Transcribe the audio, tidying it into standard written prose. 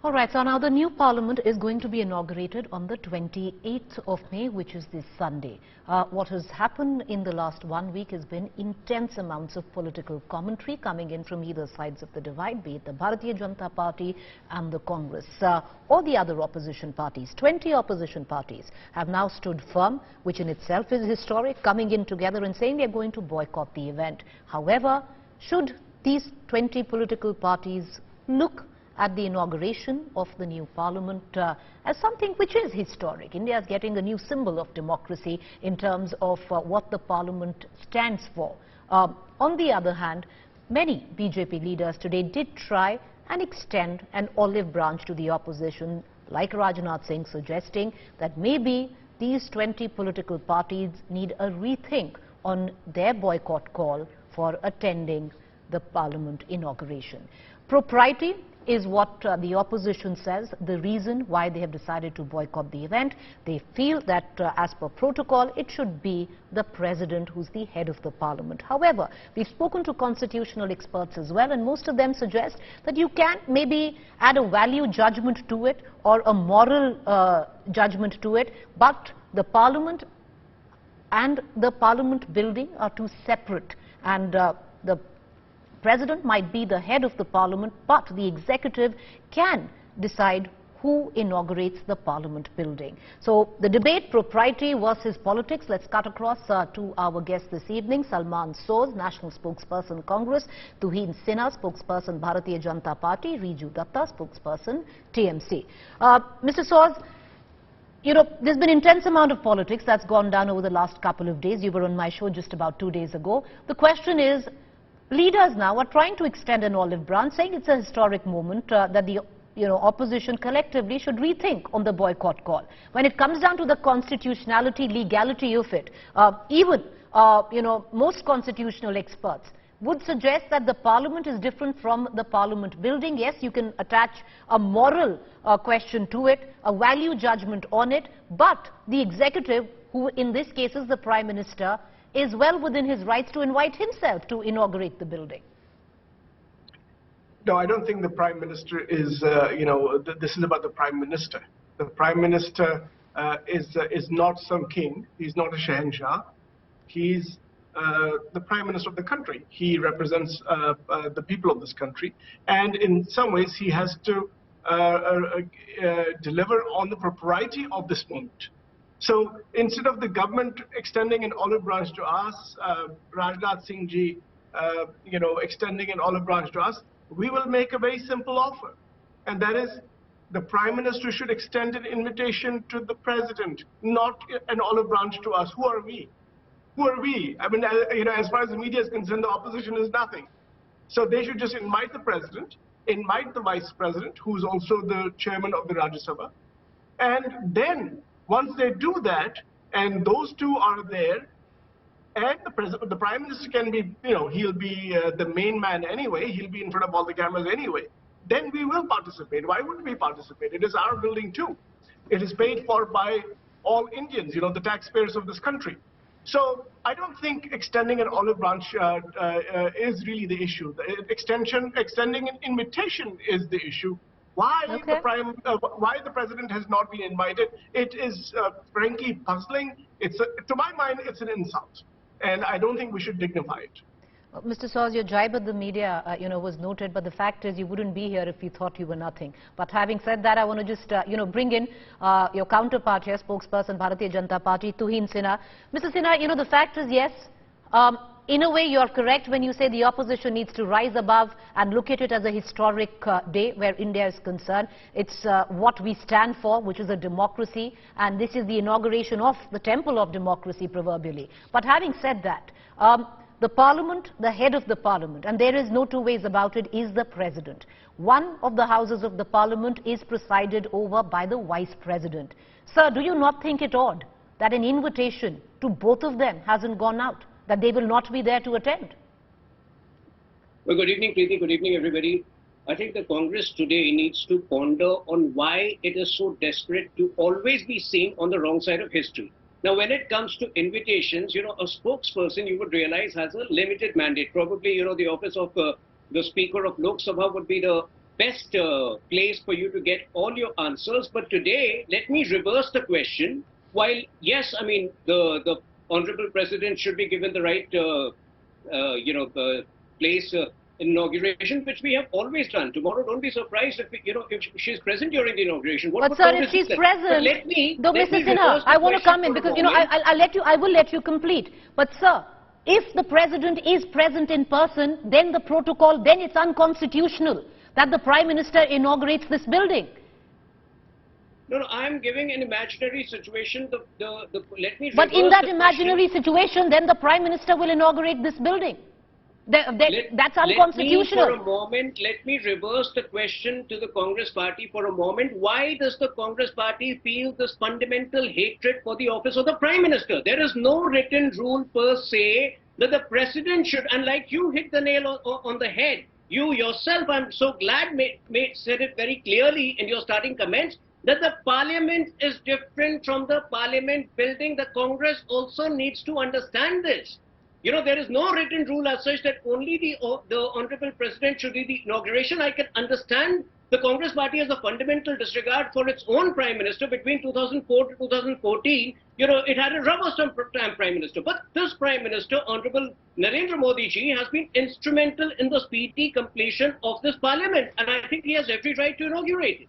All right, so now the new parliament is going to be inaugurated on the 28th of May, which is this Sunday. What has happened in the last 1 week has been intense amounts of political commentary coming in from either sides of the divide, be it the Bharatiya Janata Party and the Congress or the other opposition parties. 20 opposition parties have now stood firm, which in itself is historic, coming in together and saying they're going to boycott the event. However, should these 20 political parties look at the inauguration of the new parliament as something which is historic? India is getting a new symbol of democracy in terms of what the parliament stands for. On the other hand, many BJP leaders today did try and extend an olive branch to the opposition, like Rajnath Singh suggesting that maybe these 20 political parties need a rethink on their boycott call for attending the parliament inauguration. Propriety is what the opposition says, the reason why they have decided to boycott the event. They feel that as per protocol, it should be the president who's the head of the parliament. However, we've spoken to constitutional experts as well, and most of them suggest that you can maybe add a value judgment to it or a moral judgment to it, but the parliament and the parliament building are two separate, and the President might be the head of the parliament, but the executive can decide who inaugurates the parliament building. So the debate, propriety versus politics. Let's cut across to our guest this evening, Salman Soz, National Spokesperson Congress, Tuhin Sinha, Spokesperson Bharatiya Janata Party, Riju Datta, Spokesperson TMC. Mr. Soz, you know, there's been intense amount of politics that's gone down over the last couple of days. You were on my show just about 2 days ago. The question is, leaders now are trying to extend an olive branch, saying it's a historic moment that the opposition collectively should rethink on the boycott call. When it comes down to the constitutionality, legality of it, even most constitutional experts would suggest that the parliament is different from the parliament building. Yes, you can attach a moral question to it, a value judgment on it, but the executive, who in this case is the Prime Minister, is well within his rights to invite himself to inaugurate the building. No, I don't think the Prime Minister is, this is about the Prime Minister. The Prime Minister is not some king. He's not a Shahenshah. He's the Prime Minister of the country. He represents the people of this country. And in some ways, he has to deliver on the propriety of this moment. So instead of the government extending an olive branch to us, Rajnath Singh ji, extending an olive branch to us, we will make a very simple offer. And that is, the Prime Minister should extend an invitation to the President, not an olive branch to us. Who are we? Who are we? I mean, as far as the media is concerned, the opposition is nothing. So they should just invite the President, invite the Vice President, who's also the Chairman of the Rajya Sabha, and then once they do that, and those two are there, and the Prime Minister can be, he'll be the main man anyway, he'll be in front of all the cameras anyway, then we will participate. Why wouldn't we participate? It is our building too. It is paid for by all Indians, the taxpayers of this country. So I don't think extending an olive branch is really the issue. Extending an invitation is the issue. Why the President has not been invited? It is frankly puzzling. To my mind, it's an insult, and I don't think we should dignify it. Mr. Soz, your jibe at the media, was noted, but the fact is you wouldn't be here if you thought you were nothing. But having said that, I want to just, bring in your counterpart here, spokesperson Bharatiya Janata Party, Tuhin Sinha. Mr. Sinha, the fact is, yes, in a way, you're correct when you say the opposition needs to rise above and look at it as a historic day where India is concerned. It's what we stand for, which is a democracy, and this is the inauguration of the temple of democracy, proverbially. But having said that, the parliament, the head of the parliament, and there is no two ways about it, is the president. One of the houses of the parliament is presided over by the vice president. Sir, do you not think it odd that an invitation to both of them hasn't gone out, that they will not be there to attend? Well, good evening, Preeti. Good evening, everybody. I think the Congress today needs to ponder on why it is so desperate to always be seen on the wrong side of history. Now, when it comes to invitations, a spokesperson, you would realize, has a limited mandate. Probably, the office of the Speaker of Lok Sabha would be the best place for you to get all your answers. But today, let me reverse the question. While, yes, I mean, the Honorable President should be given the right, place inauguration, which we have always done. Tomorrow, don't be surprised if, if she's present during the inauguration. But sir, if she's present, though, Mrs. Sinha, I want to come in because, I will let you complete. But sir, if the President is present in person, then the protocol, then it's unconstitutional that the Prime Minister inaugurates this building. No, I am giving an imaginary situation. Let me. But in that imaginary situation, then the Prime Minister will inaugurate this building. That's unconstitutional. Let me reverse the question to the Congress party for a moment. Why does the Congress party feel this fundamental hatred for the office of the Prime Minister? There is no written rule per se that the President should, and like you hit the nail on the head, you yourself, I'm so glad, said it very clearly in your starting comments, that the Parliament is different from the Parliament building. The Congress also needs to understand this. There is no written rule as such that only the Honorable President should do the inauguration. I can understand the Congress party has a fundamental disregard for its own Prime Minister. Between 2004 to 2014, it had a rubber stamp Prime Minister. But this Prime Minister, Honorable Narendra Modi ji, has been instrumental in the speedy completion of this Parliament. And I think he has every right to inaugurate it.